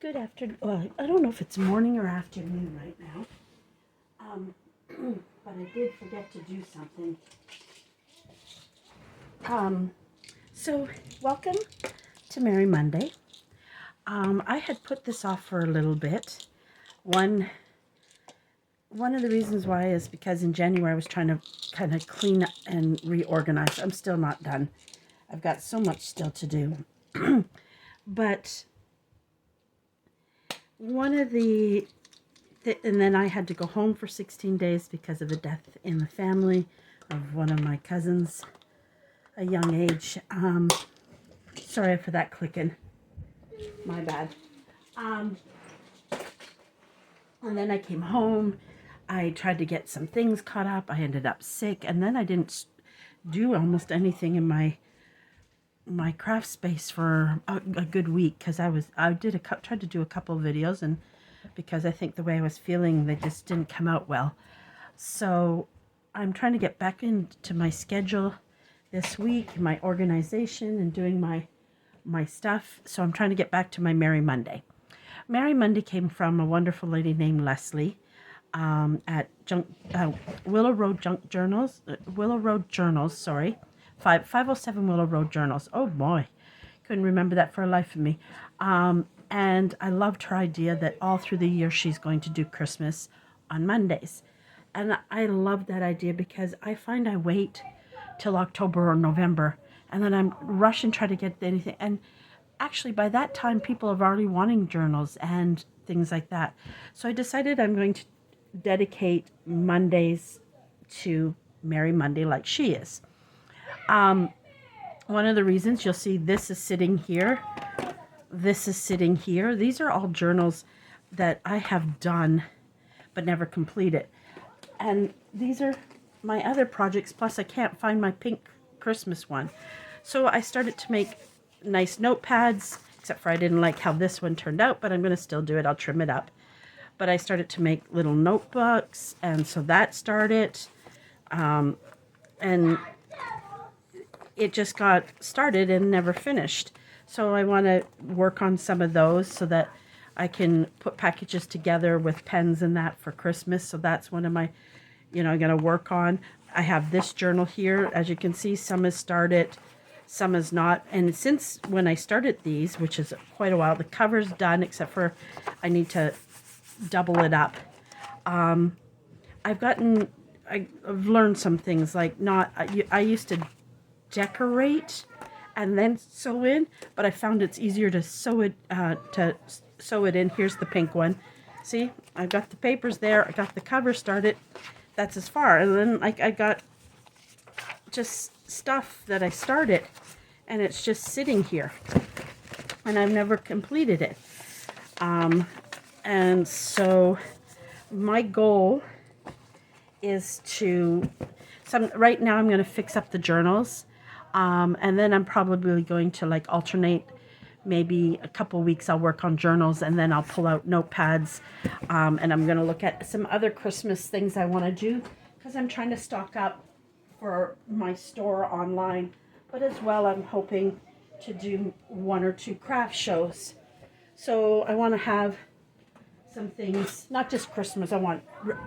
Good afternoon. Well, I don't know if it's morning or afternoon right now. But I did forget to do something. So welcome to Merry Monday. I had put this off for a little bit. One of the reasons why is because in January I was trying to kind of clean and reorganize. I'm still not done. I've got so much still to do. But one of and then I had to go home for 16 days because of a death in the family of one of my cousins, a young age. Sorry for that clicking. My bad. And then I came home. I tried to get some things caught up. I ended up sick, and then I didn't do almost anything in my craft space for a good week because I tried to do a couple of videos, and because I think the way I was feeling, they just didn't come out well. So I'm trying to get back into my schedule this week, my organization, and doing my stuff. So I'm trying to get back to my Merry Monday. Merry Monday came from a wonderful lady named Leslie at Willow Road Journals. Sorry, 507 Willow Road Journals. Oh boy, couldn't remember that for the life of me. And I loved her idea that all through the year she's going to do Christmas on Mondays. And I love that idea because I find I wait till October or November and then I'm rushing trying to get anything. And actually by that time people are already wanting journals and things like that. So I decided I'm going to dedicate Mondays to Merry Monday like she is. One of the reasons you'll see this is sitting here. This is sitting here. These are all journals that I have done but never completed. And these are my other projects, plus I can't find my pink Christmas one. So I started to make nice notepads, except for I didn't like how this one turned out, but I'm going to still do it. I'll trim it up. But I started to make little notebooks, and so that started. And it just got started and never finished. So I want to work on some of those so that I can put packages together with pens and that for Christmas. So that's one of my, I'm going to work on. I have this journal here. As you can see, some has started, some has not. And since when I started these, which is quite a while, the cover's done, except for I need to double it up. I've learned some things, like I used to decorate and then sew in, but I found it's easier to sew it in. Here's the pink one. See, I've got the papers there. I got the cover started. That's as far. And then I got just stuff that I started, and it's just sitting here, and I've never completed it. And so my goal is right now I'm going to fix up the journals. And then I'm probably going to alternate. Maybe a couple weeks I'll work on journals, and then I'll pull out notepads. And I'm going to look at some other Christmas things I want to do because I'm trying to stock up for my store online. But as well, I'm hoping to do 1 or 2 craft shows. So I want to have some things, not just Christmas. I want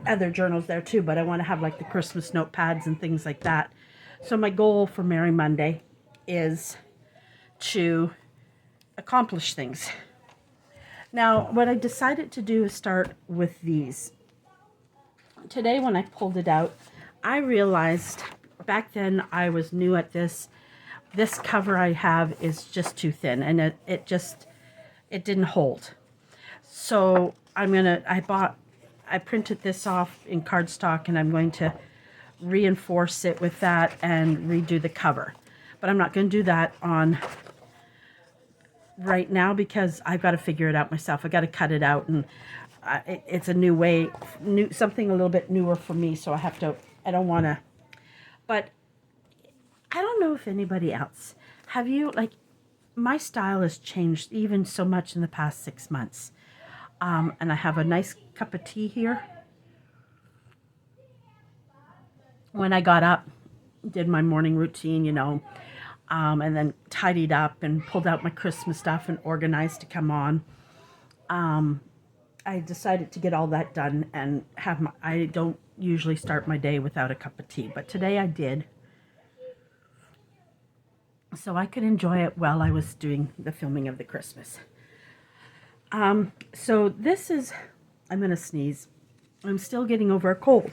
other journals there too, but I want to have the Christmas notepads and things like that. So my goal for Merry Monday is to accomplish things. Now, what I decided to do is start with these. Today, when I pulled it out, I realized back then I was new at this. This cover I have is just too thin, and it didn't hold. So I printed this off in cardstock, and I'm going to reinforce it with that and redo the cover. But I'm not going to do that on right now because I've got to figure it out myself. I got to cut it out, and it's a new way, something a little bit newer for me. So I don't want to. But I don't know if anybody else my style has changed even so much in the past 6 months. And I have a nice cup of tea here. When I got up, did my morning routine, and then tidied up and pulled out my Christmas stuff and organized to come on. I decided to get all that done and I don't usually start my day without a cup of tea, but today I did. So I could enjoy it while I was doing the filming of the Christmas. So this is, I'm going to sneeze. I'm still getting over a cold.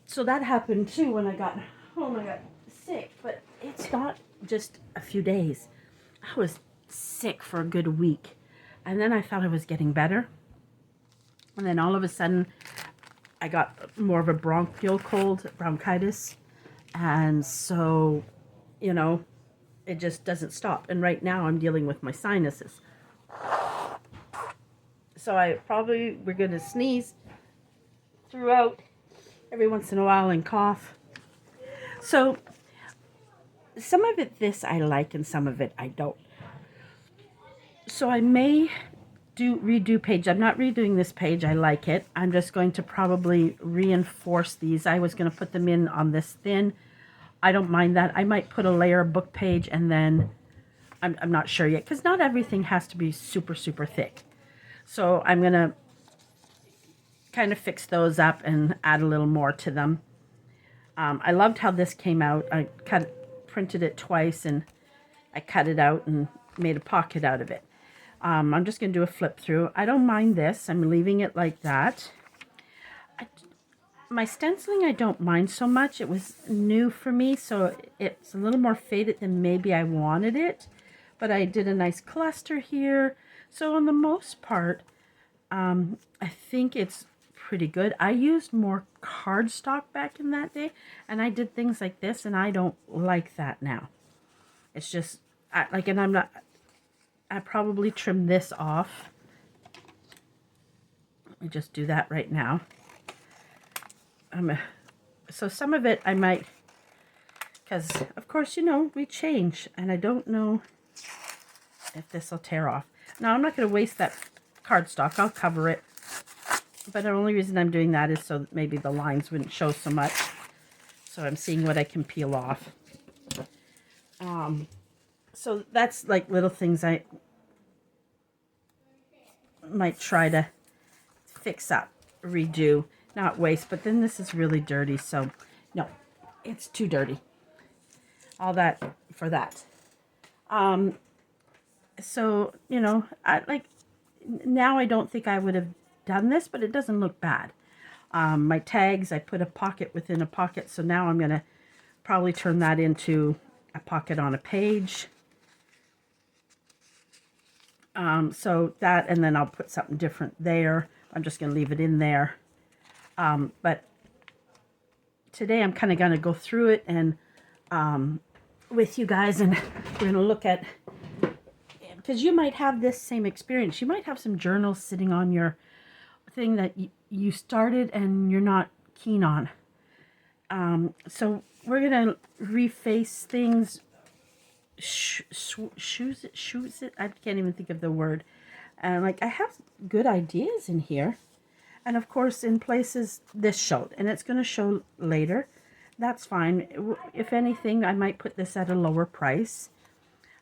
So that happened too when I got home. I got sick, but it's not just a few days. I was sick for a good week. And then I thought I was getting better. And then all of a sudden, I got more of a bronchial cold, bronchitis. And so, you know, it just doesn't stop. And right now I'm dealing with my sinuses. So I probably, we're going to sneeze throughout every once in a while and cough. So some of it this I like and some of it I don't. So I may redo page. I'm not redoing this page. I like it. I'm just going to probably reinforce these. I was going to put them in on this thin. I don't mind that. I might put a layer of book page and then I'm not sure yet because not everything has to be super, super thick. So I'm going to kind of fix those up and add a little more to them. I loved how this came out. I printed it twice and I cut it out and made a pocket out of it. I'm just going to do a flip through. I don't mind this. I'm leaving it like that. My stenciling I don't mind so much. It was new for me, so it's a little more faded than maybe I wanted it. But I did a nice cluster here. So on the most part, I think it's pretty good. I used more cardstock back in that day, and I did things like this, and I don't like that now. It's just, and I'm not, I probably trim this off. Let me just do that right now. So some of it I might, because of course, you know, we change, and I don't know if this will tear off. Now, I'm not going to waste that cardstock. I'll cover it. But the only reason I'm doing that is so that maybe the lines wouldn't show so much. So I'm seeing what I can peel off. So that's like little things I might try to fix up, redo, not waste. But then this is really dirty, so no, it's too dirty. All that for that. So, you know, now I don't think I would have done this, but it doesn't look bad. My tags, I put a pocket within a pocket, so now I'm going to probably turn that into a pocket on a page. So that, and then I'll put something different there. I'm just going to leave it in there. But today I'm kind of going to go through it and with you guys, and we're going to look at, because you might have this same experience. You might have some journals sitting on your thing that you started and you're not keen on. So we're going to reface things, shoes it. I can't even think of the word. And I have good ideas in here. And of course, in places this showed, and it's going to show later. That's fine. If anything, I might put this at a lower price.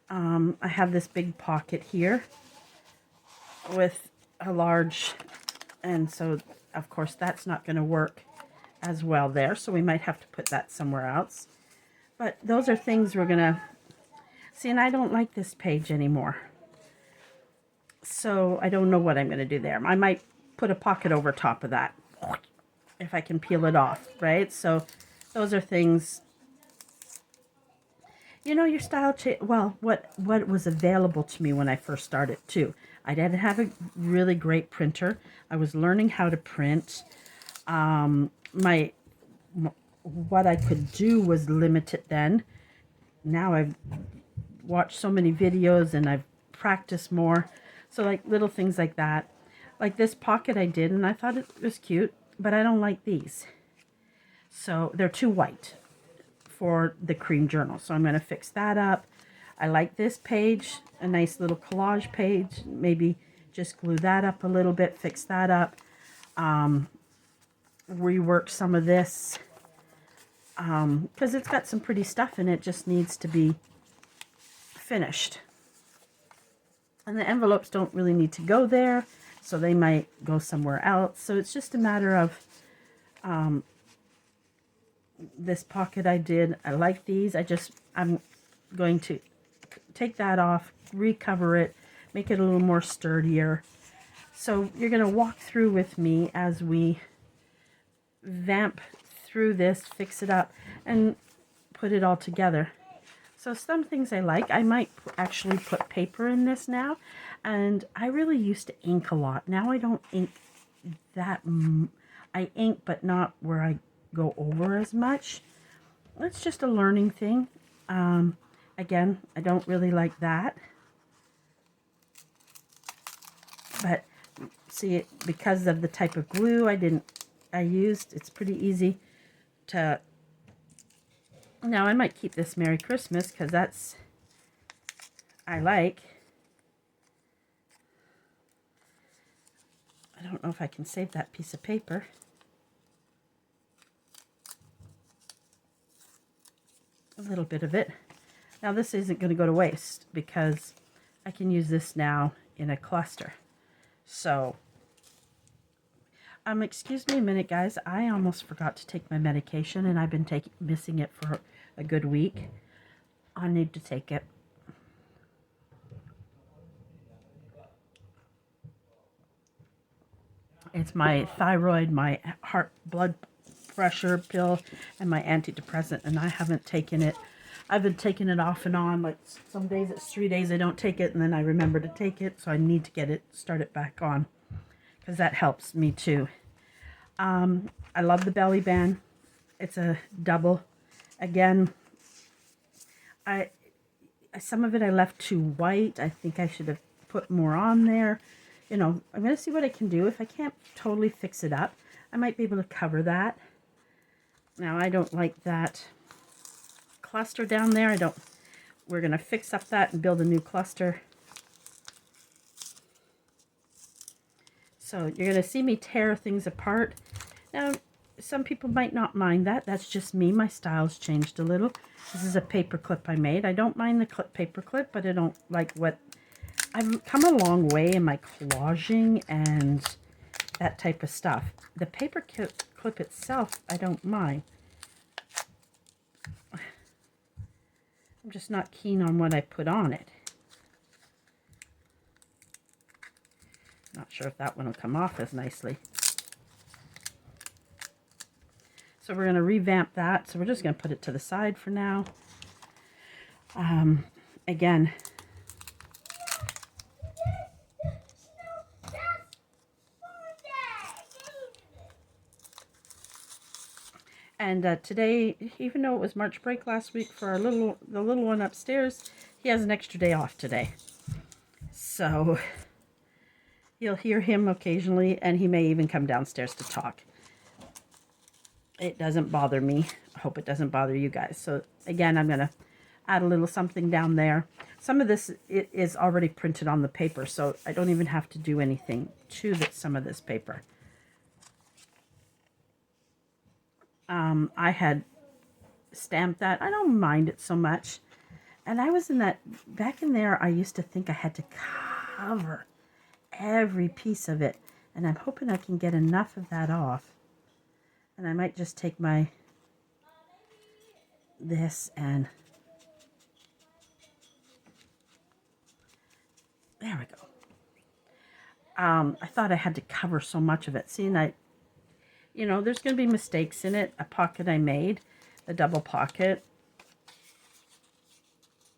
I have this big pocket here with a large, and so of course that's not going to work as well there. So we might have to put that somewhere else. But those are things we're going to see, and I don't like this page anymore. So I don't know what I'm going to do there. I might put a pocket over top of that if I can peel it off, right? So those are things, you know, your style change. Well, what was available to me when I first started too. I didn't have a really great printer. I was learning how to print. What I could do was limited then. Now I've watched so many videos and I've practiced more. So like little things like that. Like this pocket I did, and I thought it was cute, but I don't like these. So they're too white for the cream journal. So I'm going to fix that up. I like this page, a nice little collage page. Maybe just glue that up a little bit, fix that up. Rework some of this because it's got some pretty stuff in it, just needs to be finished. And the envelopes don't really need to go there, so they might go somewhere else. So it's just a matter of this pocket I did. I like these. I'm going to take that off, recover it, make it a little more sturdier. So you're going to walk through with me as we vamp through this, fix it up, and put it all together. So some things I like. I might actually put paper in this now. And I really used to ink a lot. Now I don't ink that. I ink, but not where I go over as much. It's just a learning thing. Again, I don't really like that. But see, it because of the type of glue I used, it's pretty easy to... Now I might keep this Merry Christmas because that's... I like. I don't know if I can save that piece of paper. A little bit of it. Now this isn't going to go to waste because I can use this now in a cluster. So, excuse me a minute, guys. I almost forgot to take my medication, and I've been missing it for a good week. I need to take it. It's my thyroid, my heart, blood pressure pill, and my antidepressant, and I haven't taken it. I've been taking it off and on. Like some days it's 3 days I don't take it, and then I remember to take it, so I need to start it back on, because that helps me too. I love the belly band. It's a double. Again, some of it I left too white. I think I should have put more on there. You know, I'm going to see what I can do. If I can't totally fix it up, I might be able to cover that. Now, I don't like that cluster down there. We're going to fix up that and build a new cluster. So you're going to see me tear things apart. Now, some people might not mind that. That's just me. My style's changed a little. This is a paper clip I made. I don't mind the paper clip, but I don't like what... I've come a long way in my collaging and that type of stuff. The paper clip itself, I don't mind. I'm just not keen on what I put on it. Not sure if that one will come off as nicely. So we're going to revamp that. So we're just going to put it to the side for now. Again, and today, even though it was March break last week for the little one upstairs, he has an extra day off today. So you'll hear him occasionally, and he may even come downstairs to talk. It doesn't bother me. I hope it doesn't bother you guys. So again, I'm going to add a little something down there. Some of this is already printed on the paper, so I don't even have to do anything to some of this paper. I had stamped that. I don't mind it so much. And I was back in there, I used to think I had to cover every piece of it. And I'm hoping I can get enough of that off. And I might just take this and there we go. I thought I had to cover so much of it. See, and you know, there's going to be mistakes in it. A pocket I made, a double pocket.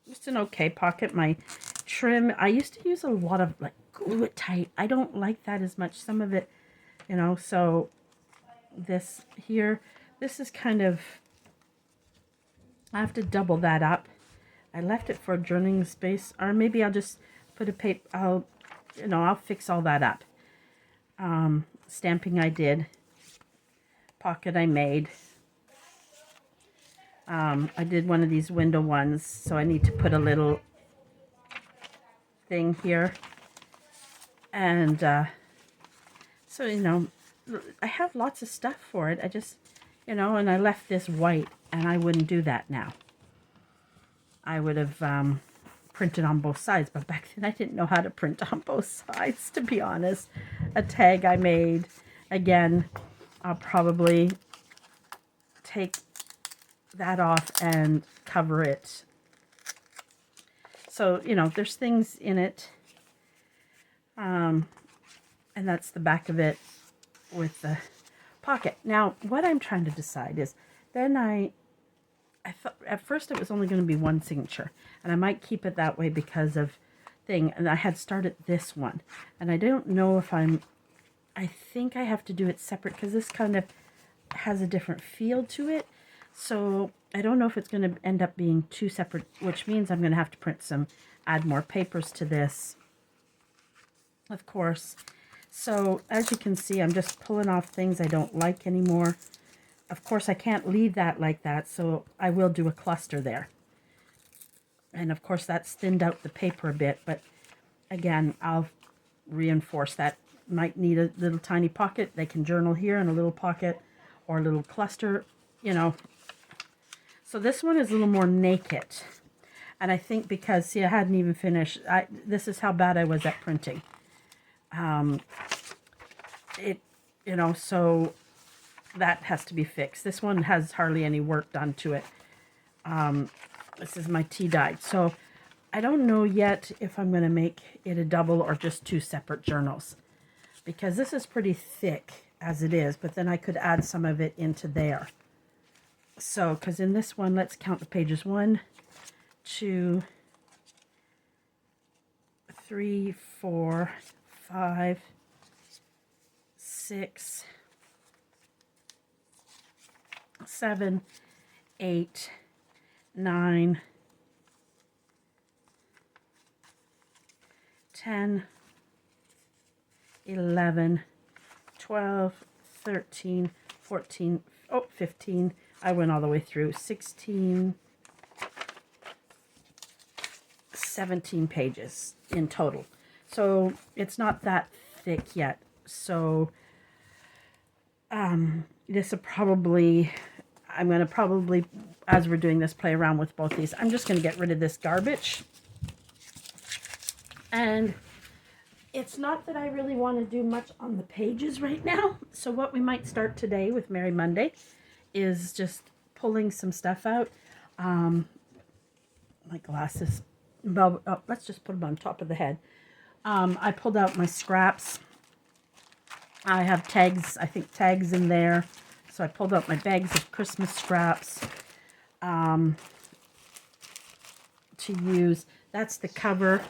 Just an okay pocket. My trim, I used to use a lot of like glue it tight. I don't like that as much. Some of it, you know, so this here, this is kind of, I have to double that up. I left it for a journaling space, or maybe I'll just put a paper, I'll fix all that up. Stamping I did. Pocket I made. I did one of these window ones, so I need to put a little thing here. And so, you know, I have lots of stuff for it. I just, you know, and I left this white, and I wouldn't do that now. I would have print it on both sides, but back then I didn't know how to print on both sides, to be honest. A tag I made, again, I'll probably take that off and cover it. So, you know, there's things in it. And that's the back of it with the pocket. Now, what I'm trying to decide is, then I thought at first it was only going to be one signature, and I might keep it that way because of thing. And I had started this one, and I don't know if I think I have to do it separate because this kind of has a different feel to it. So I don't know if it's going to end up being two separate, which means I'm going to have to add more papers to this, of course. So as you can see, I'm just pulling off things I don't like anymore. Of course, I can't leave that like that, so I will do a cluster there. And of course, that's thinned out the paper a bit, but again, I'll reinforce that. Might need a little tiny pocket. They can journal here in a little pocket or a little cluster, you know. So this one is a little more naked. And I think because, see, I hadn't even finished. This is how bad I was at printing. You know, so that has to be fixed. This one has hardly any work done to it. This is my tea dyed. So I don't know yet if I'm going to make it a double or just two separate journals, because this is pretty thick as it is, but then I could add some of it into there. So, because in this one, let's count the pages. 1, 2, 3, 4, 5, 6, 7, 8, 9, 10, 11, 12, 13, 14, 15. I went all the way through. 16, 17 pages in total. So it's not that thick yet. So this will probably, I'm going to probably, as we're doing this, play around with both these. I'm just going to get rid of this garbage. And it's not that I really want to do much on the pages right now. So what we might start today with Merry Monday is just pulling some stuff out. My glasses, well, let's just put them on top of the head. I pulled out my scraps. I have tags, I think tags in there. So I pulled out my bags of Christmas scraps to use. That's the cover.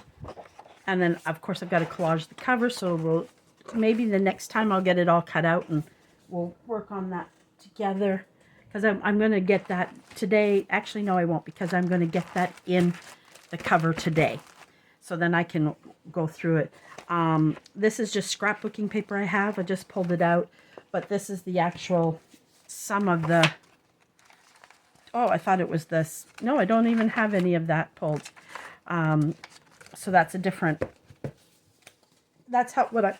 And then, of course, I've got to collage the cover. So maybe the next time I'll get it all cut out and we'll work on that together. Because I'm going to get that today. Actually, no, I won't, because I'm going to get that in the cover today. So then I can go through it. This is just scrapbooking paper I have. I just pulled it out. But this is the actual, some of the, oh, I thought it was this. No, I don't even have any of that pulled. So that's a different, that's what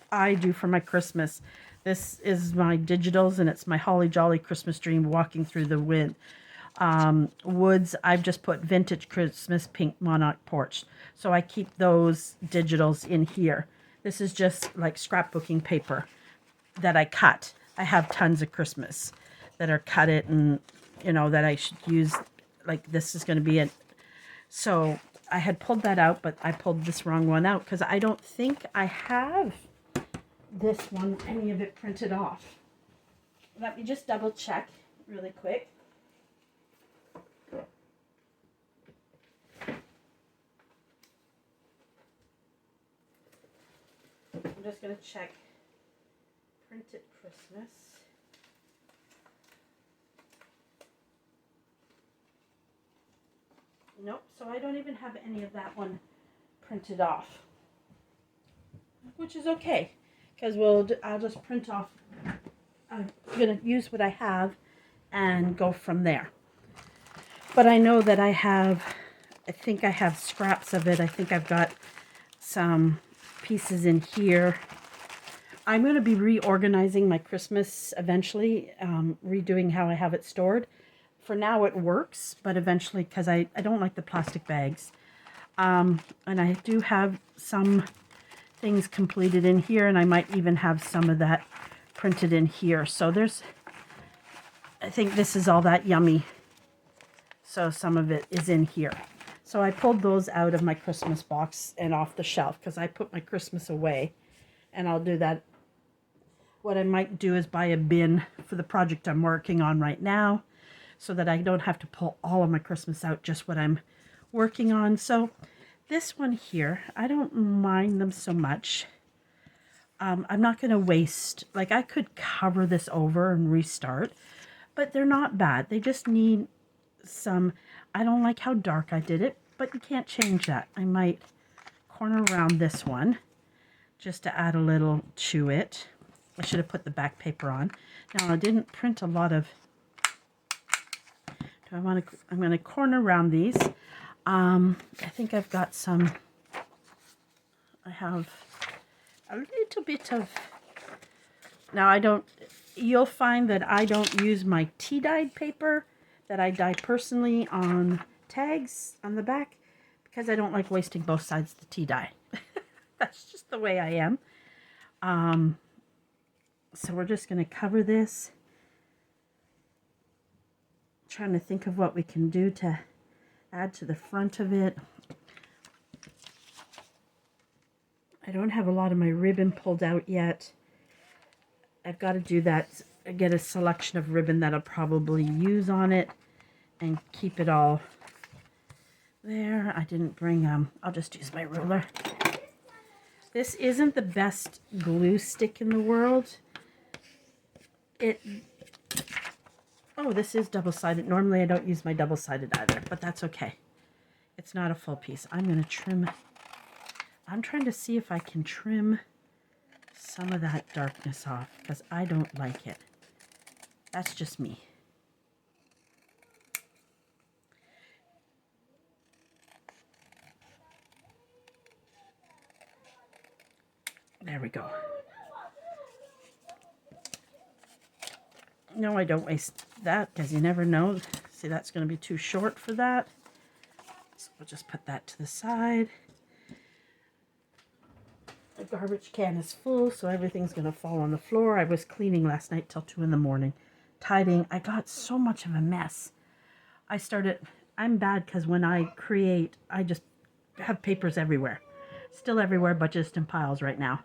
I do for my Christmas. This is my digitals, and it's my Holly Jolly Christmas Dream Walking Through the Wind. Woods, I've just put Vintage Christmas Pink Monarch Porch. So I keep those digitals in here. This is just like scrapbooking paper that I cut. I have tons of Christmas that are cut it, and, you know, that I should use. Like, this is going to be it. So I had pulled that out, but I pulled this wrong one out because I don't think I have this one, any of it printed off. Let me just double check really quick. I'm just going to check Printed Christmas. Nope, so I don't even have any of that one printed off, which is okay, because I'll just print off. I'm going to use what I have and go from there. But I know that I think I have scraps of it. I think I've got some pieces in here. I'm going to be reorganizing my Christmas eventually, redoing how I have it stored. For now it works, but eventually, because I don't like the plastic bags. And I do have some things completed in here, and I might even have some of that printed in here. So I think this is all that yummy. So some of it is in here. So I pulled those out of my Christmas box and off the shelf because I put my Christmas away, and I'll do that. What I might do is buy a bin for the project I'm working on right now so that I don't have to pull all of my Christmas out, just what I'm working on. So this one here, I don't mind them so much. I'm not going to waste, like I could cover this over and restart, but they're not bad. They just need some, I don't like how dark I did it, but you can't change that. I might corner around this one just to add a little to it. I should have put the back paper on. Now I didn't print a lot of, I'm going to corner around these. I think I've got some, I have a little bit of, now you'll find that I don't use my tea dyed paper that I dye personally on tags on the back because I don't like wasting both sides of the tea dye. That's just the way I am. So we're just going to cover this. Trying to think of what we can do to add to the front of it. I don't have a lot of my ribbon pulled out yet. I've got to do that, get a selection of ribbon that I'll probably use on it and keep it all there. I didn't bring, I'll just use my ruler. This isn't the best glue stick in the world. Oh, this is double-sided. Normally I don't use my double-sided either, but that's okay. It's not a full piece. I'm going to trim. I'm trying to see if I can trim some of that darkness off because I don't like it. That's just me. There we go. No, I don't waste that because you never know. See, that's going to be too short for that. So we'll just put that to the side. The garbage can is full, so everything's going to fall on the floor. I was cleaning last night till 2 in the morning. Tidying. I got so much of a mess. I'm bad because when I create, I just have papers everywhere. Still everywhere, but just in piles right now.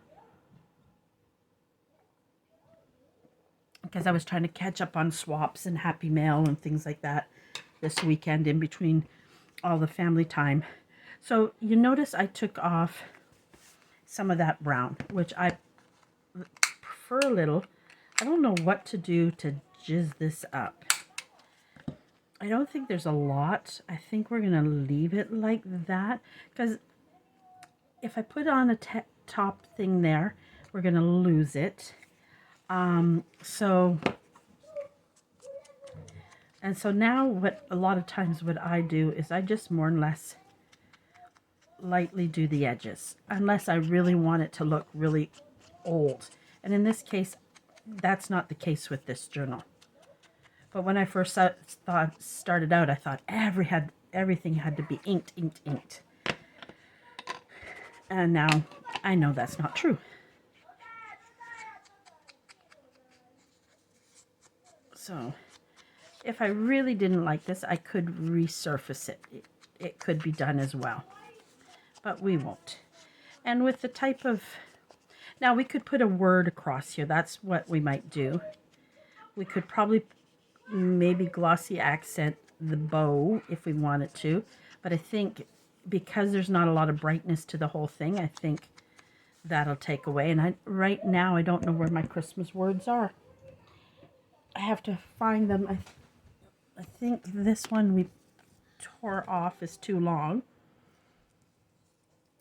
Because I was trying to catch up on swaps and Happy Mail and things like that this weekend in between all the family time. So you notice I took off some of that brown, which I prefer a little. I don't know what to do to jizz this up. I don't think there's a lot. I think we're going to leave it like that because if I put on a top thing there, we're going to lose it. So now what a lot of times what I do is I just more or less lightly do the edges unless I really want it to look really old. And in this case, that's not the case with this journal. But when I first started out, I thought everything had to be inked. And now I know that's not true. So if I really didn't like this, I could resurface it. It could be done as well, but we won't. And with the type of, now we could put a word across here. That's what we might do. We could probably maybe glossy accent the bow if we wanted to, but I think because there's not a lot of brightness to the whole thing, I think that'll take away. And right now I don't know where my Christmas words are. I have to find them. I think this one we tore off is too long.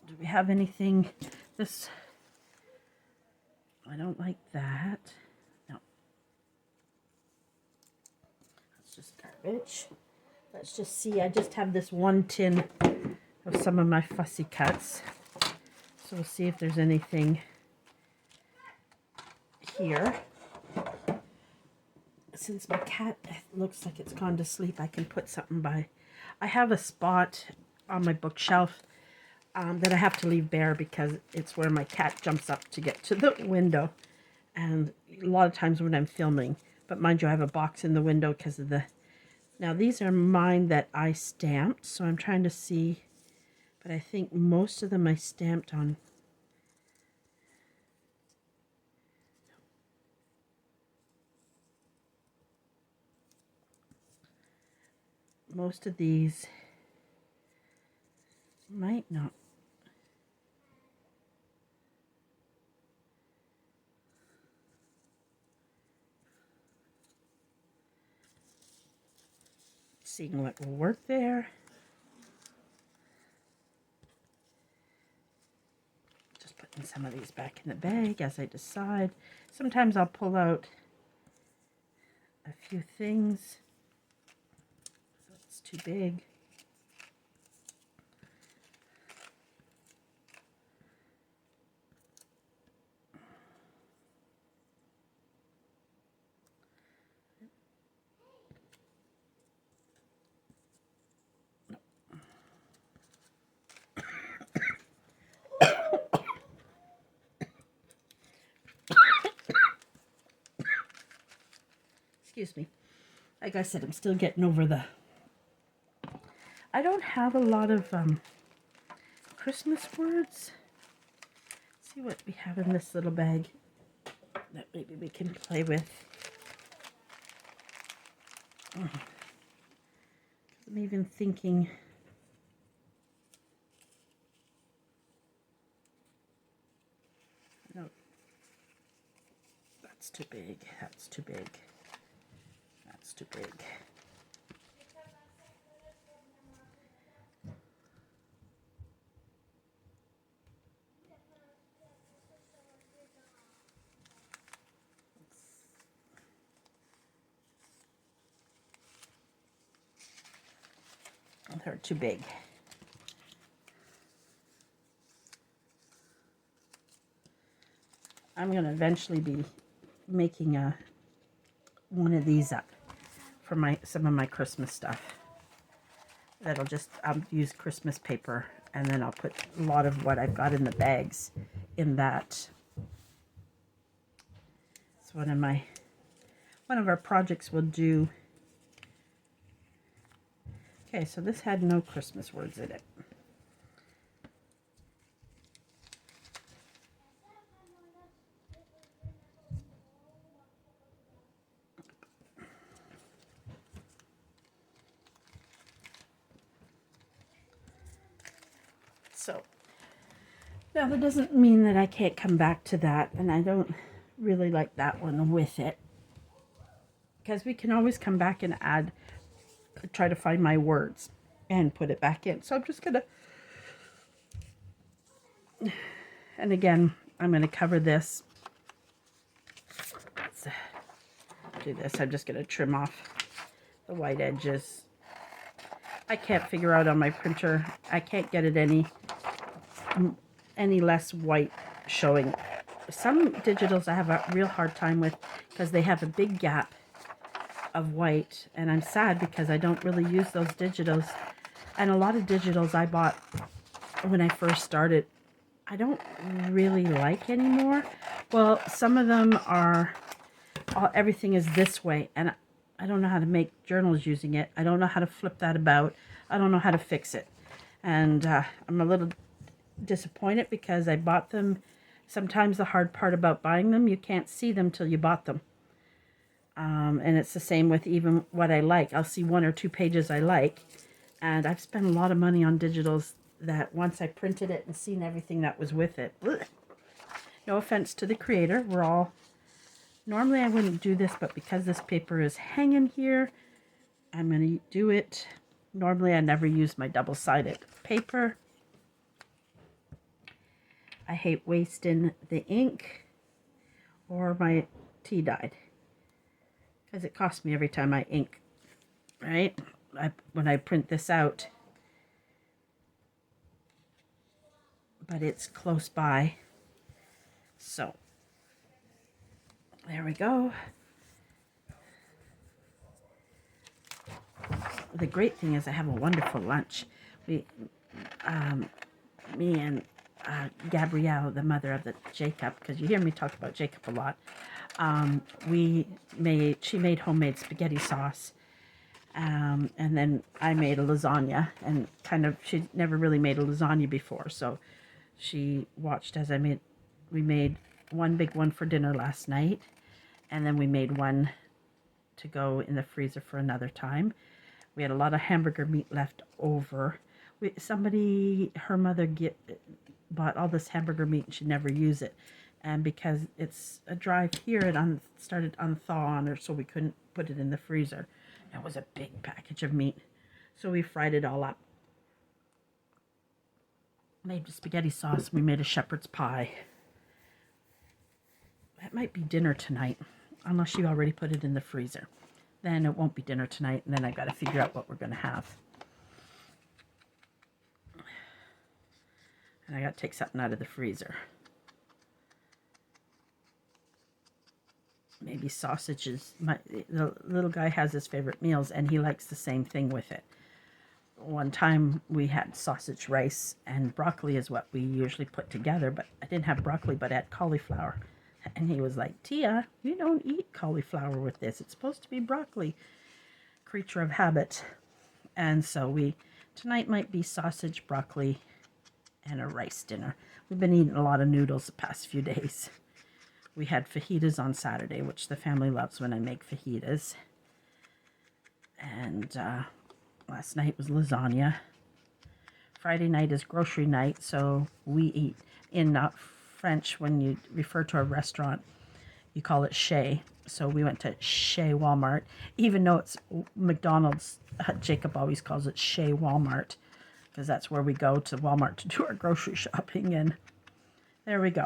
Do we have anything? This, I don't like that. No. That's just garbage. Let's just see. I just have this one tin of some of my fussy cuts. So we'll see if there's anything here. Since my cat looks like it's gone to sleep, I can put something by. I have a spot on my bookshelf that I have to leave bare because it's where my cat jumps up to get to the window. And a lot of times when I'm filming, but mind you, I have a box in the window because of the... Now these are mine that I stamped, so I'm trying to see, but I think most of them I stamped on. Most of these might not. Seeing what will work there. Just putting some of these back in the bag as I decide. Sometimes I'll pull out a few things. It's too big. Excuse me. Like I said, I'm still getting over the... I don't have a lot of Christmas words. Let's see what we have in this little bag that maybe we can play with. I'm even thinking... No, that's too big. That's too big. That's too big. They're too big. I'm going to eventually be making one of these up for some of my Christmas stuff. That'll just, I'll use Christmas paper, and then I'll put a lot of what I've got in the bags in that. It's one of our projects we'll do. Okay, so this had no Christmas words in it. So, now that doesn't mean that I can't come back to that, and I don't really like that one with it. Because we can always come back and add, try to find my words and put it back in. So I'm just going to, and again, I'm going to cover this. Let's do this. I'm just going to trim off the white edges. I can't figure out on my printer, I can't get it any less white showing. Some digitals I have a real hard time with because they have a big gap of white, and I'm sad because I don't really use those digitals. And a lot of digitals I bought when I first started, I don't really like anymore. Well, some of them are, everything is this way, and I don't know how to make journals using it. I don't know how to flip that about. I don't know how to fix it. And I'm a little disappointed because I bought them. Sometimes the hard part about buying them, you can't see them till you bought them. And it's the same with even what I like. I'll see one or two pages I like, and I've spent a lot of money on digitals that once I printed it and seen everything that was with it. Ugh. No offense to the creator. We're all... Normally I wouldn't do this, but because this paper is hanging here, I'm going to do it. Normally I never use my double-sided paper. I hate wasting the ink or my tea dyed, because it costs me every time I ink, right? When I print this out. But it's close by. So, there we go. The great thing is I have a wonderful lunch. me and Gabrielle, the mother of the Jacob, because you hear me talk about Jacob a lot. She made homemade spaghetti sauce, and then I made a lasagna, and she never really made a lasagna before, so she watched as we made one big one for dinner last night, and then we made one to go in the freezer for another time. We had a lot of hamburger meat left over. Her mother bought all this hamburger meat and she'd never use it. And because it's a dry here, it started to unthaw on her, so we couldn't put it in the freezer. It was a big package of meat. So we fried it all up. Made spaghetti sauce. We made a shepherd's pie. That might be dinner tonight, unless she already put it in the freezer. Then it won't be dinner tonight, and then I got to figure out what we're going to have. And I got to take something out of the freezer. Maybe sausages. The little guy has his favorite meals, and he likes the same thing with it. One time we had sausage, rice, and broccoli is what we usually put together, but I didn't have broccoli, but I had cauliflower. And he was like, Tia, you don't eat cauliflower with this. It's supposed to be broccoli. Creature of habit. And so tonight might be sausage, broccoli, and a rice dinner. We've been eating a lot of noodles the past few days. We had fajitas on Saturday, which the family loves when I make fajitas. And last night was lasagna. Friday night is grocery night, so we eat in French. When you refer to a restaurant, you call it chez. So we went to Chez Walmart, even though it's McDonald's. Jacob always calls it Chez Walmart, because that's where we go to Walmart to do our grocery shopping. And there we go.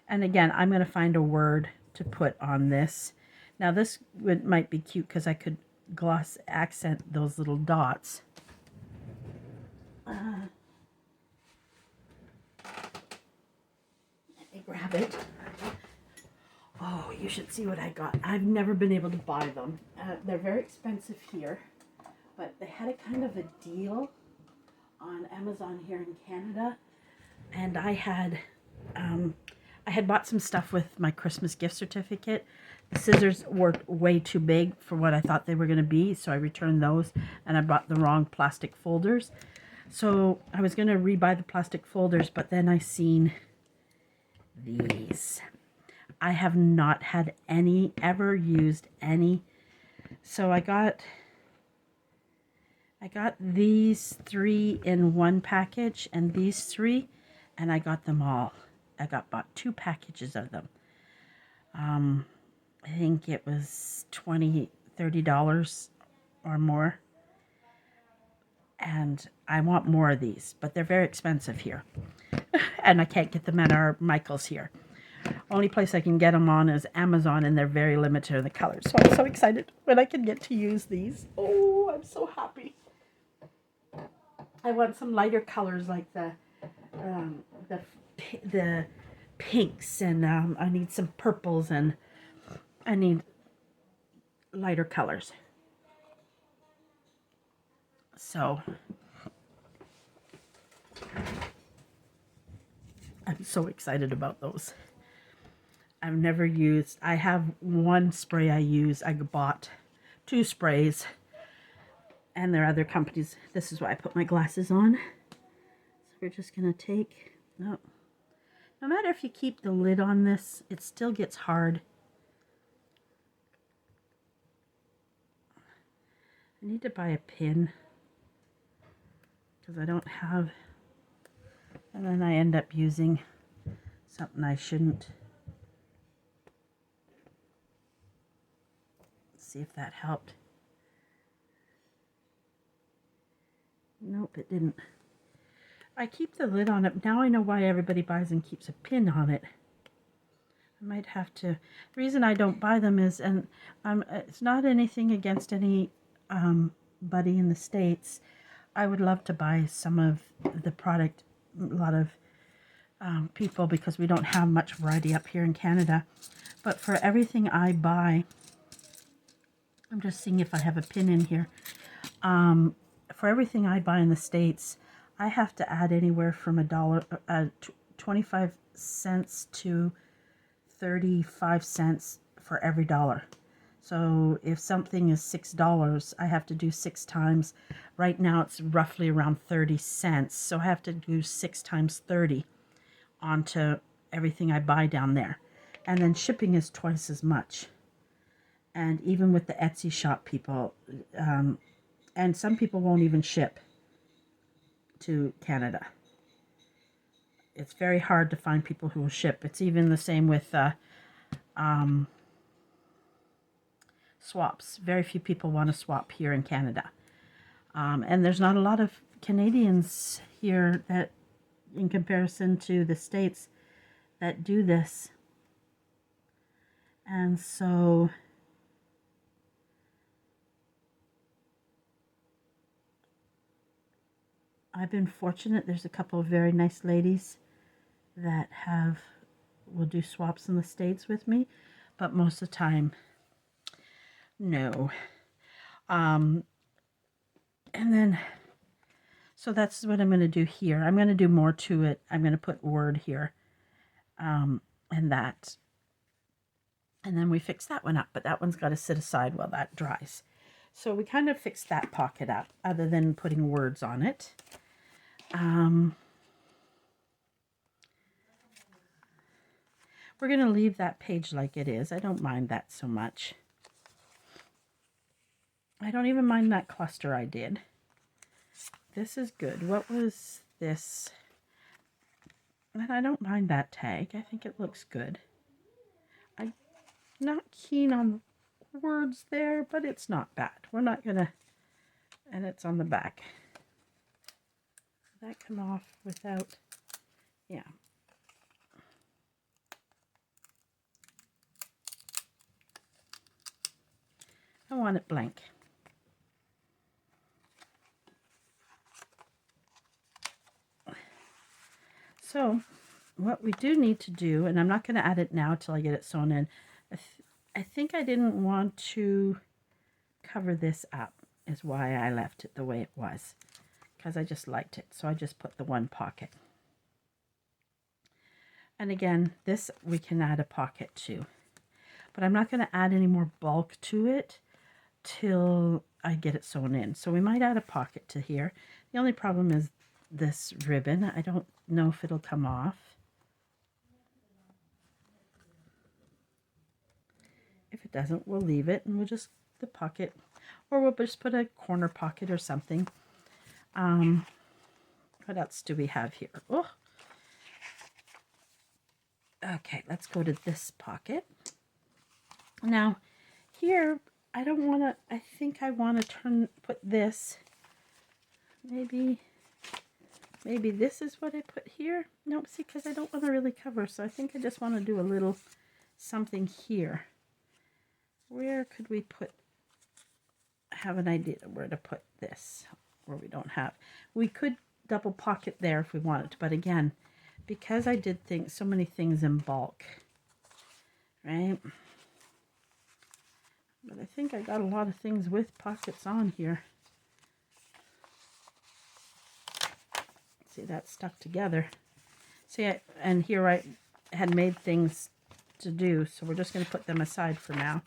And again, I'm going to find a word to put on this. Now this might be cute because I could gloss accent those little dots. Let me grab it. Oh, you should see what I got. I've never been able to buy them. They're very expensive here, but they had a kind of a deal on Amazon here in Canada. And I had bought some stuff with my Christmas gift certificate. The scissors were way too big for what I thought they were going to be, so I returned those, and I bought the wrong plastic folders. So I was going to rebuy the plastic folders, but then I seen these. I have not had ever used any. So I got these 3 in one package, and these 3, and I got them all. I bought 2 packages of them. I think it was $20-$30 or more. And I want more of these, but they're very expensive here. And I can't get them at our Michael's here. Only place I can get them on is Amazon, and they're very limited in the colors. So I'm so excited when I can get to use these. Oh, I'm so happy. I want some lighter colors like the pinks, and I need some purples, and I need lighter colors. So I'm so excited about those. I've never used, I have one spray I use. I bought 2 sprays, and there are other companies. This is why I put my glasses on. So we're just going to take, no matter if you keep the lid on this, it still gets hard. I need to buy a pin because I don't have, and then I end up using something I shouldn't. Let's see if that helped. Nope, it didn't. I keep the lid on it. Now I know why everybody buys and keeps a pin on it. I might have to. The reason I don't buy them is, and it's not anything against any buddy in the States. I would love to buy some of the product, a lot of people, because we don't have much variety up here in Canada. But for everything I buy, I'm just seeing if I have a pin in here. For everything I buy in the States, I have to add anywhere from a dollar, 25 cents to 35 cents for every dollar. So if something is $6, I have to do 6 times. Right now it's roughly around 30 cents. So I have to do 6 times 30 onto everything I buy down there. And then shipping is twice as much. And even with the Etsy shop people, and some people won't even ship to Canada. It's very hard to find people who will ship. It's even the same with swaps. Very few people want to swap here in Canada. And there's not a lot of Canadians here that, in comparison to the States, that do this. And so I've been fortunate. There's a couple of very nice ladies that will do swaps in the States with me, but most of the time, no. And then, so that's what I'm going to do here. I'm going to do more to it. I'm going to put word here, and that. And then we fix that one up, but that one's got to sit aside while that dries. So we kind of fixed that pocket up, other than putting words on it. We're going to leave that page like it is. I don't mind that so much. I don't even mind that cluster I did. This is good. What was this? And I don't mind that tag. I think it looks good. I'm not keen on words there, but it's not bad. We're not going to... And it's on the back. That come off without... Yeah. I want it blank. So what we do need to do, and I'm not going to add it now till I get it sewn in. I think I didn't want to cover this up, is why I left it the way it was, because I just liked it. So I just put the one pocket. And again, this we can add a pocket to, but I'm not going to add any more bulk to it till I get it sewn in. So we might add a pocket to here. The only problem is this ribbon. I don't know if it'll come off. If it doesn't, we'll leave it and we'll just the pocket, or we'll just put a corner pocket or something. What else do we have here? Oh, okay, let's go to this pocket. Now here I don't want to, I think I want to put this, maybe this is what I put here. Nope, see, because I don't want to really cover, so I think I just want to do a little something here. Where could we put, have an idea where to put this, where we don't have. We could double pocket there if we wanted to, but again, because I did so many things in bulk, right? But I think I got a lot of things with pockets on here. See, that's stuck together. See, and here I had made things to do, so we're just going to put them aside for now.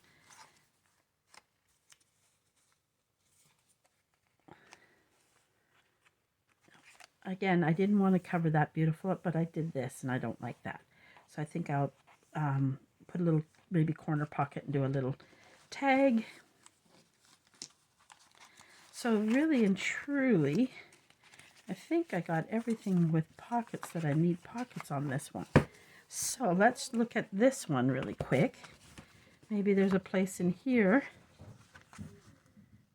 Again, I didn't want to cover that beautiful up, but I did this, and I don't like that. So I think I'll put a little, maybe corner pocket and do a little tag. So really and truly, I think I got everything with pockets that I need pockets on this one. So let's look at this one really quick. Maybe there's a place in here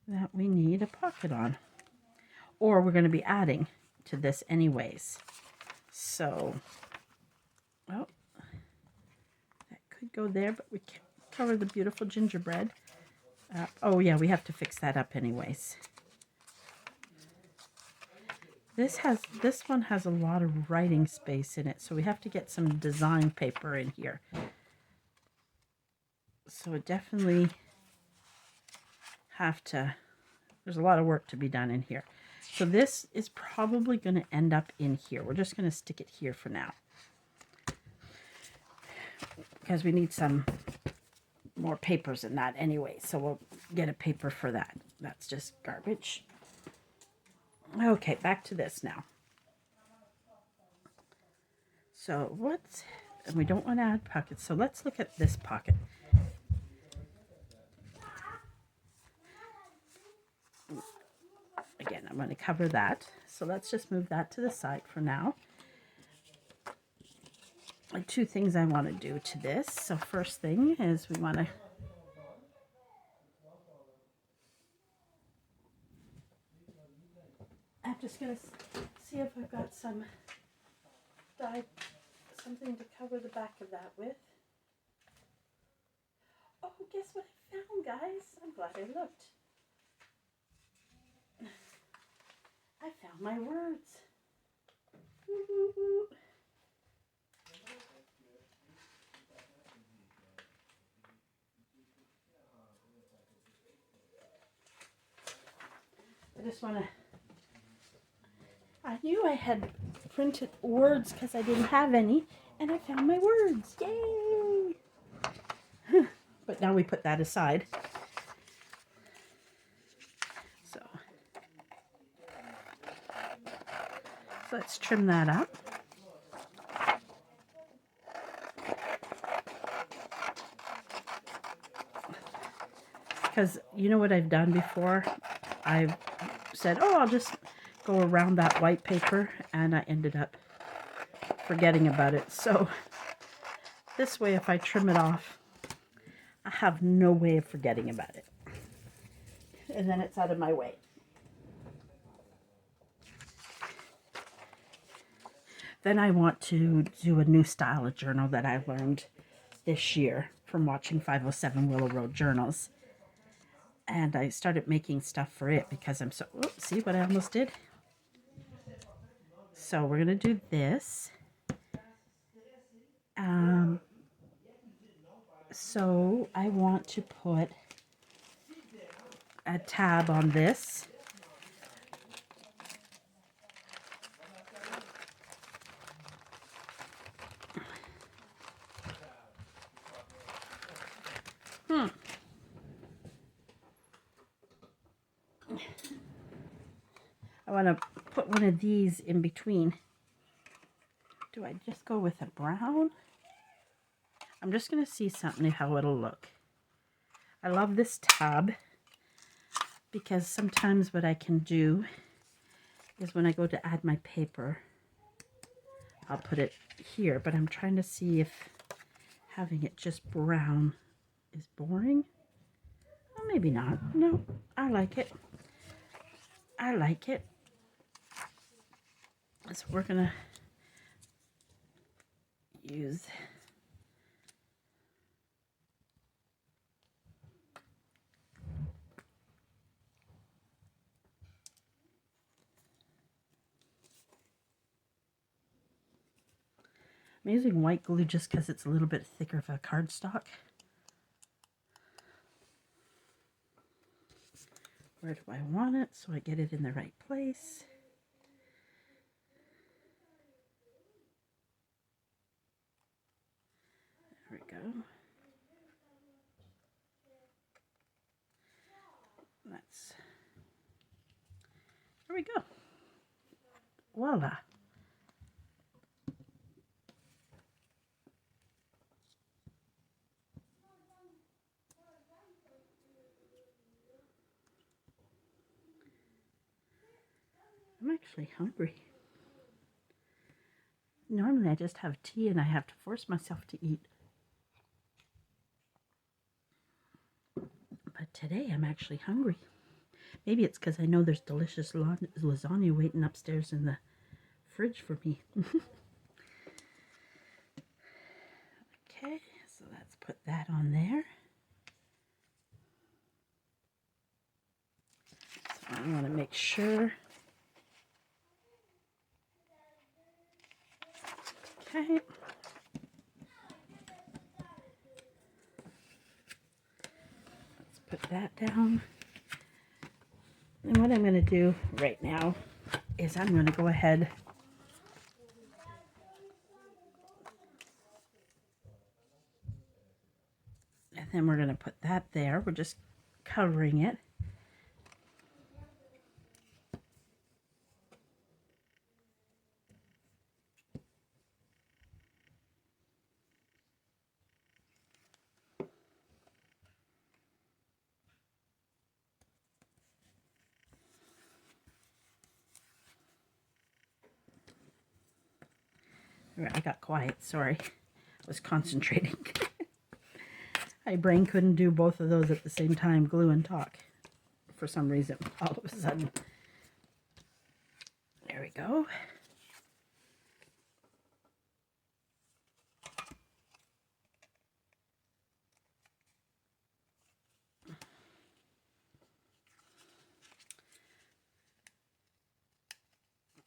that we need a pocket on. Or we're going to be adding to this anyways. So, oh, that could go there, but we can't cover the beautiful gingerbread. Oh yeah, we have to fix that up anyways. This one has a lot of writing space in it, so we have to get some design paper in here. So it definitely have to, there's a lot of work to be done in here. So this is probably going to end up in here. We're just going to stick it here for now, because we need some more papers in that anyway. So we'll get a paper for that. That's just garbage. Okay, back to this now. So what's, and we don't want to add pockets. So let's look at this pocket. Again, I'm going to cover that. So let's just move that to the side for now. Two things I want to do to this. So first thing is we want to I'm just going to see if I've got some dye, something to cover the back of that with. Oh, guess what I found, guys? I'm glad I looked. I found my words. Woo-hoo-hoo. I just want to, I knew I had printed words because I didn't have any, and I found my words. Yay! But now we put that aside. So let's trim that up. Because you know what I've done before? I've said, oh, I'll just go around that white paper, and I ended up forgetting about it. So this way, if I trim it off, I have no way of forgetting about it. And then it's out of my way. Then I want to do a new style of journal that I learned this year from watching 507 Willow Road Journals. And I started making stuff for it because I'm so, oh, see what I almost did? So we're going to do this. So I want to put a tab on this. I want to put one of these in between. Do I just go with a brown? I'm just going to see something how it'll look. I love this tab because sometimes what I can do is when I go to add my paper, I'll put it here, but I'm trying to see if having it just brown is boring. Well, maybe not. No, I like it. I like it. So we're gonna use I'm using white glue just because it's a little bit thicker of a cardstock. Where do I want it so I get it in the right place? There we go. There we go. Voila. I'm actually hungry. Normally I just have tea and I have to force myself to eat. But today I'm actually hungry. Maybe it's because I know there's delicious lasagna waiting upstairs in the fridge for me. Okay, so let's put that on there. So I want to make sure. Okay. Let's put that down. And what I'm going to do right now is I'm going to go ahead and then we're going to put that there. We're just covering it. I got quiet, sorry. I was concentrating. My brain couldn't do both of those at the same time, glue and talk, for some reason, all of a sudden. There we go.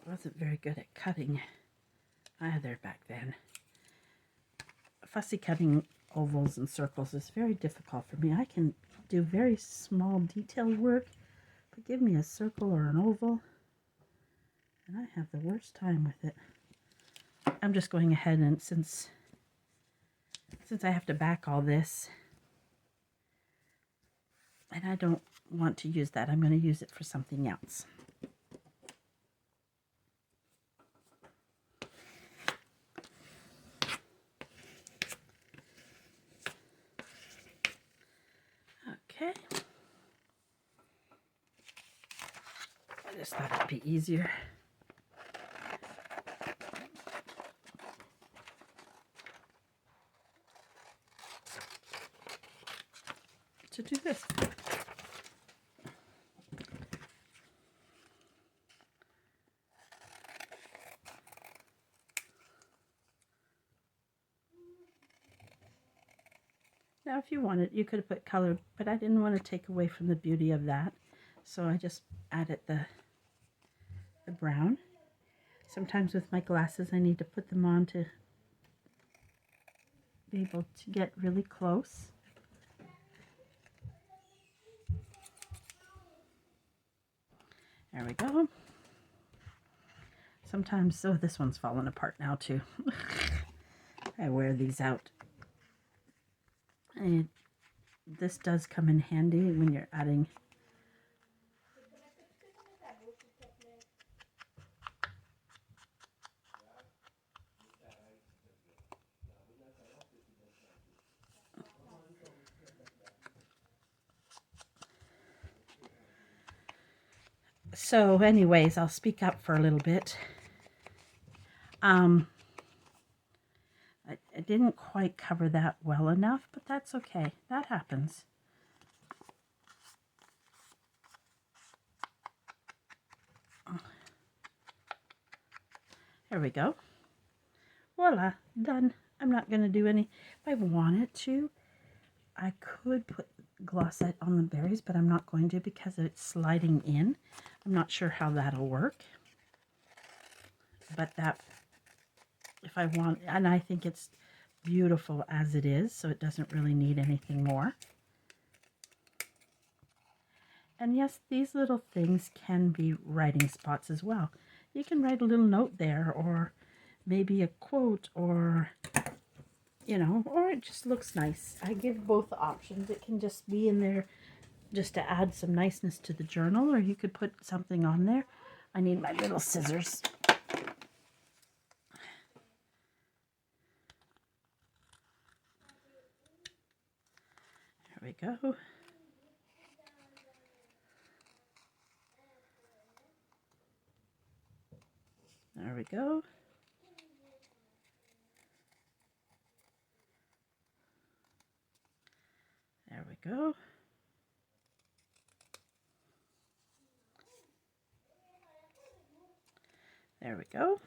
I wasn't very good at cutting either back then. Fussy cutting ovals and circles is very difficult for me. I can do very small detailed work, but give me a circle or an oval, and I have the worst time with it. I'm just going ahead and since I have to back all this, and I don't want to use that, I'm going to use it for something else. Okay. I just thought it'd be easier to do this. Now, if you wanted, you could have put color, but I didn't want to take away from the beauty of that, so I just added the brown. Sometimes with my glasses, I need to put them on to be able to get really close. There we go. Sometimes, oh, this one's falling apart now too. I wear these out. And this does come in handy when you're adding so anyways, I'll speak up for a little bit. I didn't quite cover that well enough, but that's okay. That happens. There we go. Voila, done. I'm not going to do any. If I wanted to, I could put glossite on the berries, but I'm not going to because it's sliding in. I'm not sure how that'll work. But that, if I want, and I think it's beautiful as it is, so it doesn't really need anything more. And yes, these little things can be writing spots as well. You can write a little note there, or maybe a quote, or, you know, or it just looks nice. I give both options. It can just be in there just to add some niceness to the journal, or you could put something on there. I need my little scissors. There we go. There we go. There we go. There we go.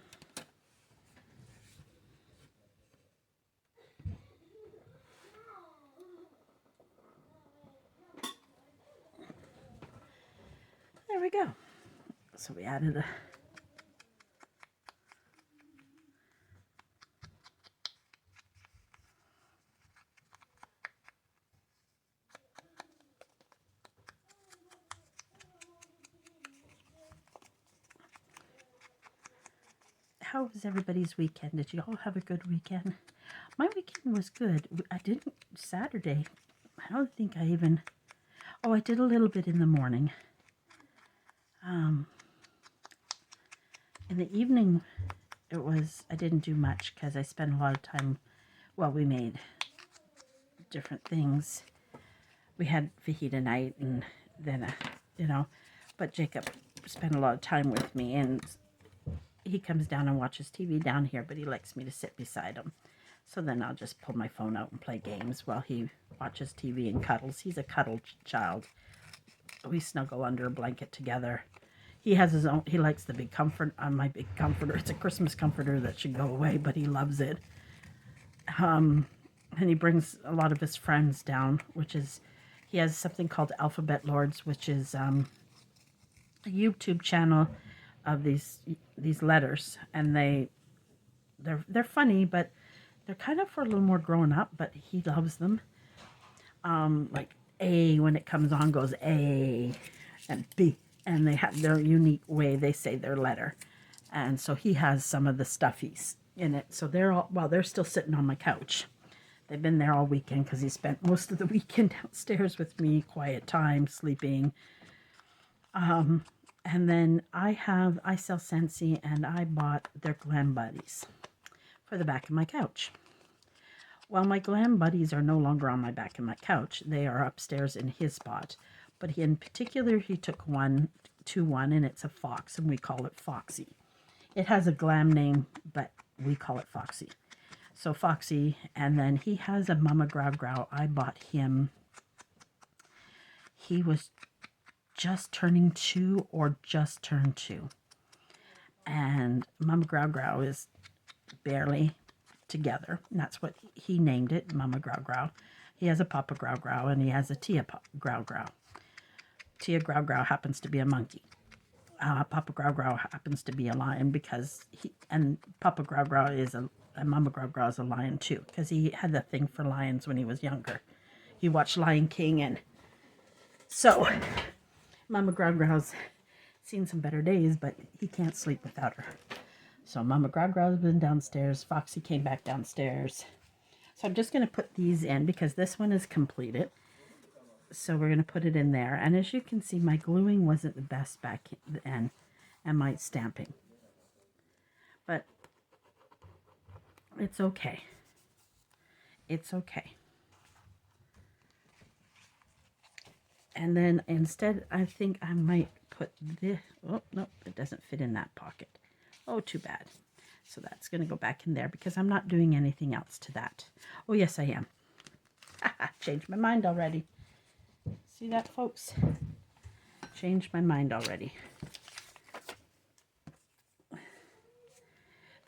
There we go. So we added a how was everybody's weekend? Did you all have a good weekend? My weekend was good. I didn't, Saturday, I don't think I even, oh, I did a little bit in the morning. In the evening, I didn't do much because I spent a lot of time, well, we made different things. We had fajita night and then, but Jacob spent a lot of time with me, and he comes down and watches TV down here, but he likes me to sit beside him. So then I'll just pull my phone out and play games while he watches TV and cuddles. He's a cuddle child. We snuggle under a blanket together. He has his own, he likes the big comfort, my big comforter. It's a Christmas comforter that should go away, but he loves it. And he brings a lot of his friends down, he has something called Alphabet Lords, which is a YouTube channel of these letters, and they're funny, but they're kind of for a little more grown up, but he loves them. Like A, when it comes on, goes A, and B, and they have their unique way they say their letter. And so he has some of the stuffies in it. So they're still sitting on my couch. They've been there all weekend because he spent most of the weekend downstairs with me, quiet time, sleeping. And then I sell Scentsy, and I bought their Glam Buddies for the back of my couch. Well, my Glam Buddies are no longer on my back of my couch. They are upstairs in his spot. But in particular, he took one, and it's a fox, and we call it Foxy. It has a glam name, but we call it Foxy. So Foxy, and then he has a Mama Grow Grow. I bought him. He was just turning 2 or just turned 2. And Mama Grow Grow is barely together. And that's what he named it, Mama Grow Grow. He has a Papa Grow Grow, and he has a Tia Grow Grow. Tia Grow Grow happens to be a monkey. Papa Grow Grow happens to be a lion and Papa Grow Grow and Mama Grow Grow is a lion too, because he had the thing for lions when he was younger. He watched Lion King, and so Mama Grow Grow's seen some better days, but he can't sleep without her. So Mama Grow Grow's been downstairs. Foxy came back downstairs. So I'm just going to put these in because this one is completed. So we're going to put it in there. And as you can see, my gluing wasn't the best back then, and my stamping. But it's okay. It's okay. And then instead, I think I might put this. Oh, no, it doesn't fit in that pocket. Oh, too bad. So that's going to go back in there because I'm not doing anything else to that. Oh, yes, I am. Changed my mind already. See that, folks? Changed my mind already.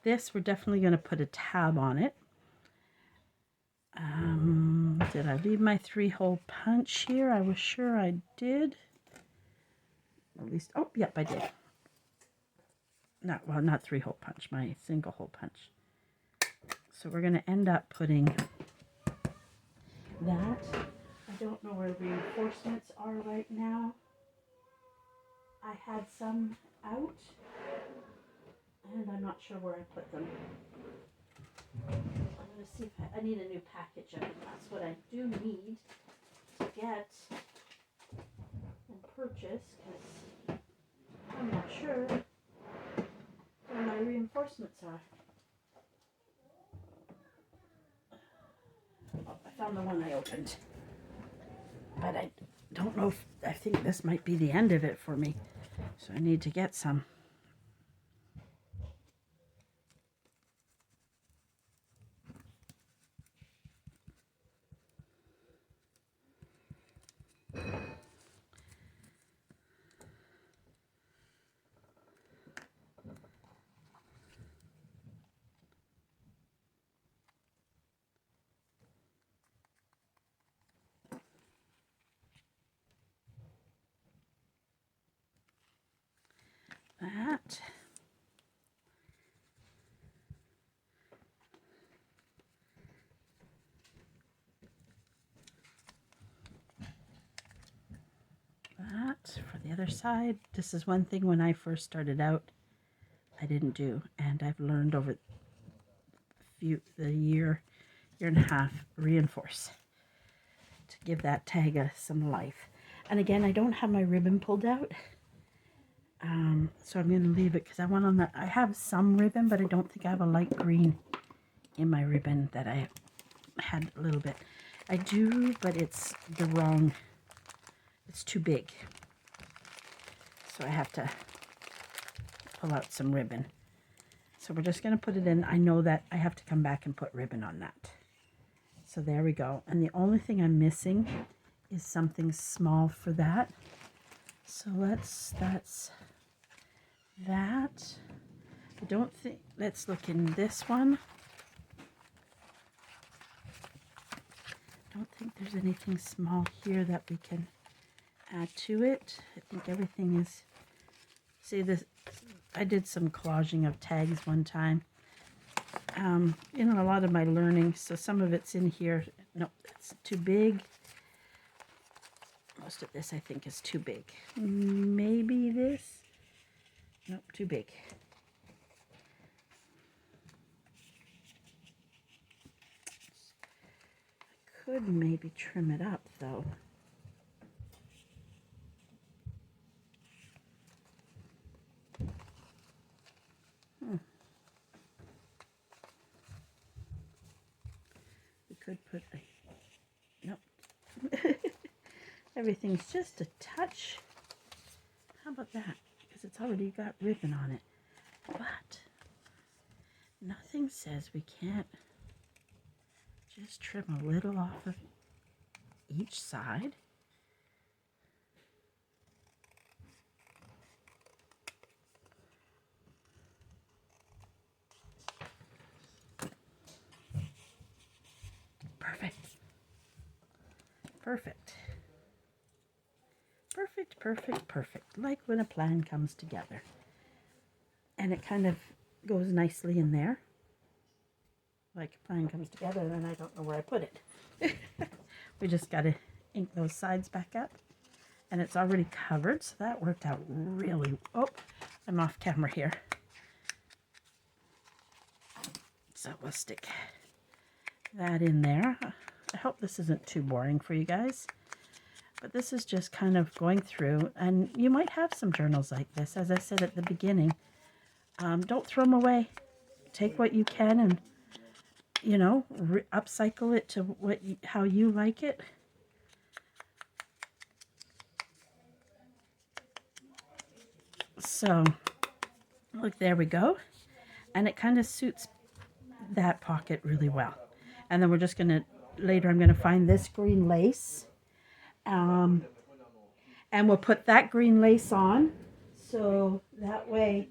This, we're definitely going to put a tab on it. Did I leave my 3-hole punch here? I was sure I did. At least, oh, yep, I did. Not 3-hole punch, my single-hole punch. So we're going to end up putting that. I don't know where reinforcements are right now. I had some out, and I'm not sure where I put them. I'm going to see if I need a new package of them. That's what I do need to get and purchase, because I'm not sure where my reinforcements are. Oh, I found the one I opened. But I don't know if, I think this might be the end of it for me. So I need to get some. That. That for the other side. This is one thing when I first started out. I didn't do, and I've learned over the year and a half, reinforce to give that tag some life. And again, I don't have my ribbon pulled out, so I'm going to leave it because I want on that. I have some ribbon, but I don't think I have a light green in my ribbon that I had a little bit. I do, but it's the wrong, it's too big. So I have to pull out some ribbon. So we're just going to put it in. I know that I have to come back and put ribbon on that. So there we go. And the only thing I'm missing is something small for that. So that's that. I don't think, let's look in this one. I don't think there's anything small here that we can add to it. I think everything is, see this, I did some collaging of tags one time. You know, a lot of my learning, so some of it's in here. No, it's too big. Most of this I think is too big. Maybe this. Nope, too big. I could maybe trim it up though. We could put a, nope. Everything's just a touch. How about that? Because it's already got ribbon on it. But nothing says we can't just trim a little off of each side. Perfect. Perfect. Perfect, perfect, perfect. Like when a plan comes together. And it kind of goes nicely in there. Like a plan comes together, and then I don't know where I put it. We just got to ink those sides back up. And it's already covered, so that worked out really... Oh, I'm off camera here. So we'll stick that in there. I hope this isn't too boring for you guys. But this is just kind of going through, and you might have some journals like this. As I said at the beginning, don't throw them away. Take what you can and, you know, upcycle it to how you like it. So, look, there we go. And it kind of suits that pocket really well. And then we're just going to, later I'm going to find this green lace. And we'll put that green lace on. So that way,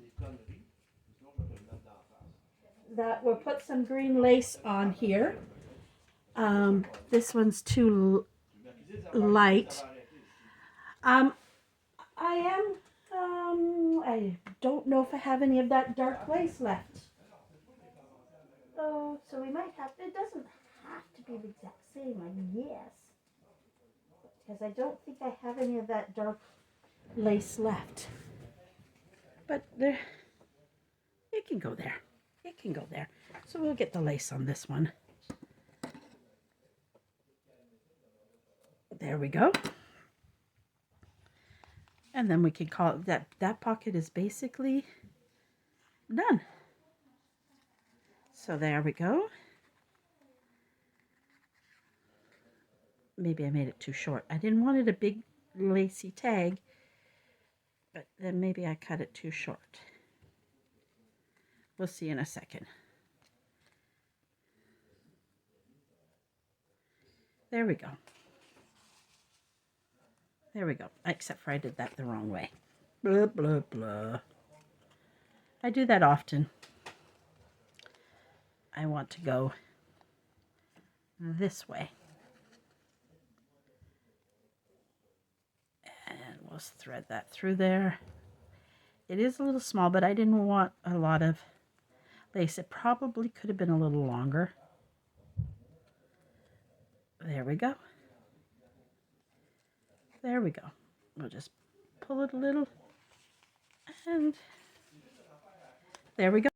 we'll put some green lace on here. This one's too light. I don't know if I have any of that dark lace left. Oh, so we might have, it doesn't have to be the exact same, I guess. Because I don't think I have any of that dark lace left. But there, it can go there. It can go there. So we'll get the lace on this one. There we go. And then we can call it that pocket is basically done. So there we go. Maybe I made it too short. I didn't want it a big lacy tag, but then maybe I cut it too short. We'll see in a second. There we go. There we go. Except for I did that the wrong way. Blah, blah, blah. I do that often. I want to go this way. And we'll thread that through there. It is a little small, but I didn't want a lot of lace. It probably could have been a little longer. There we go. There we go. We'll just pull it a little, and There we go.